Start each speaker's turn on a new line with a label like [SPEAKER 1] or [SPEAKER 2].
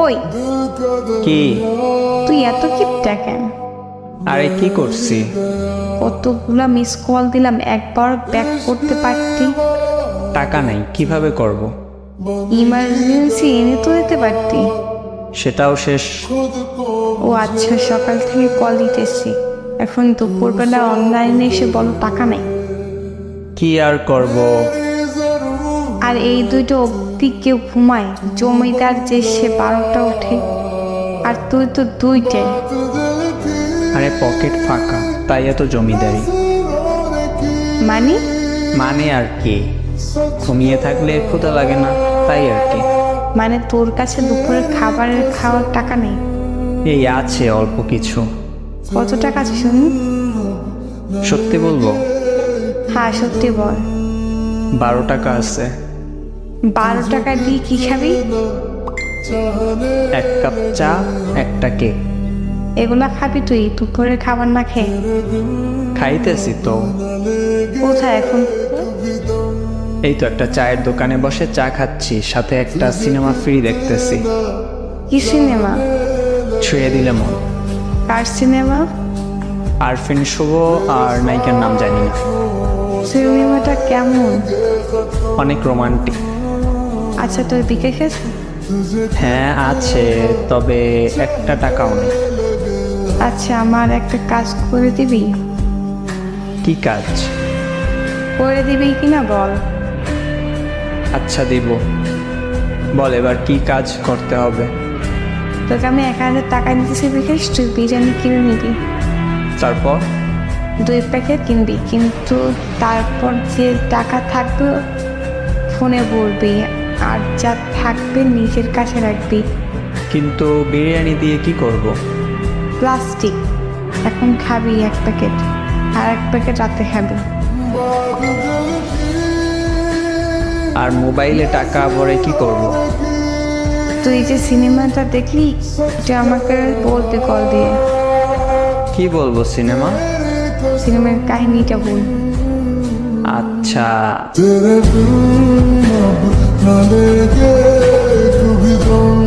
[SPEAKER 1] ওই
[SPEAKER 2] কি?
[SPEAKER 1] তুই এত কিপটা কেন?
[SPEAKER 2] আরে কি করছি?
[SPEAKER 1] কতগুলা মিস কল দিলাম, একবার ব্যাক করতে পারতি।
[SPEAKER 2] টাকা নাই, কিভাবে করব?
[SPEAKER 1] ইমার্জেন্সি এনে তো দিতে পারতি।
[SPEAKER 2] সেটাও শেষ।
[SPEAKER 1] ও আচ্ছা, সকাল থেকে কল দিতেছি, এখন দুপুরবেলা অনলাইনে এসে বলো টাকা নেই।
[SPEAKER 2] কি আর করব?
[SPEAKER 1] আর এই দুটো অব্দি কেউ ঘুমায়? জমিদার যে সে 12টা ওঠে, আর তুই তো 2টায়।
[SPEAKER 2] আরে পকেট ফাঁকা, তাই এত জমিদারি।
[SPEAKER 1] মানে?
[SPEAKER 2] মানে আর কি, ঘুমিয়ে থাকলে ক্ষুধা লাগে না, তাই আর কি।
[SPEAKER 1] মানে তোর কাছে দুপুরের খাওয়ার টাকা নেই?
[SPEAKER 2] এই আছে অল্প কিছু।
[SPEAKER 1] কত টাকা আছে শুনি?
[SPEAKER 2] সত্যি বলবো?
[SPEAKER 1] হ্যাঁ সত্যি বল।
[SPEAKER 2] 12 টাকা আছে।
[SPEAKER 1] 12 টাকা দিয়ে কি খাবি?
[SPEAKER 2] 1 কাপ চা, একটা কেক।
[SPEAKER 1] এগুলা খাবি তুই দুপুরের খাবার না খেয়ে?
[SPEAKER 2] খাইতেছি তো।
[SPEAKER 1] কোথায় এখন?
[SPEAKER 2] এই তো একটা চায়ের দোকানে বসে চা খাচ্ছি, সাথে একটা সিনেমা ফ্রি দেখতেছি।
[SPEAKER 1] কি সিনেমা?
[SPEAKER 2] ছুঁয়ে দিলে মন।
[SPEAKER 1] কার সিনেমা?
[SPEAKER 2] আরফিন শুভ, আর নায়িকার নাম জানি না।
[SPEAKER 1] সিনেমাটা কেমন?
[SPEAKER 2] অনেক রোমান্টিক।
[SPEAKER 1] আচ্ছা তোর বিকাশ আছে?
[SPEAKER 2] হ্যাঁ আছে, তবে 1 টাকাও নেই।
[SPEAKER 1] আচ্ছা আমার একটা কাজ করে দিবি?
[SPEAKER 2] কি কাজ?
[SPEAKER 1] করে দিবি কিনা বল।
[SPEAKER 2] আচ্ছা দিব। বল এবার কি কাজ করতে হবে?
[SPEAKER 1] তোকে আমি 1000 টাকা দিতেছি বিকাশ, তুই বিরিয়ানি কিনে নিবি।
[SPEAKER 2] তারপর?
[SPEAKER 1] 2 প্যাকেট কিনবি, কিন্তু তারপর যে টাকা থাকবে ফোনে বলবি, আর যা থাকবে নিজের কাছে রাখবি।
[SPEAKER 2] কিন্তু বিরিয়ানি দিয়ে কি করব?
[SPEAKER 1] প্লাস্টিক। এখন খাবি 1 প্যাকেট, আর 1 প্যাকেট রাতে খাবি।
[SPEAKER 2] আর মোবাইলে টাকা ভরে কি করব?
[SPEAKER 1] তুই যে সিনেমাটা দেখলি, এটা আমাকে বলতে কল দিয়ে।
[SPEAKER 2] কি বলবো?
[SPEAKER 1] সিনেমার কাহিনীটা বল।
[SPEAKER 2] আচ্ছা।
[SPEAKER 3] तेरे बिन अब न लेके कभी दम